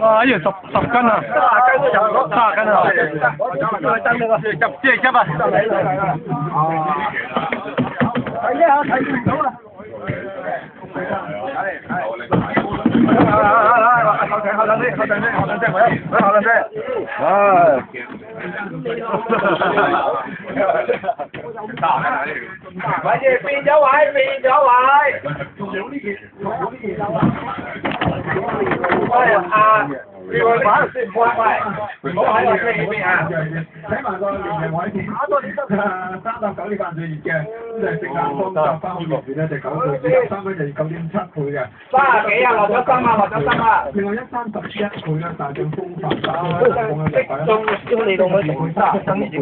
哇！一人十斤啊，30斤啊，執啊！睇下睇唔到啊！後兩隻，喂住變咗位！喂啊！唔好喺我車邊啊！睇埋個年齡位先，39呢8歲熱嘅，咁就係正眼方就翻去落邊咧就9歲，3分就9.7倍嘅。30幾啊，落咗心啊！另外131倍咧，大將風範啦，中你到佢2.3倍。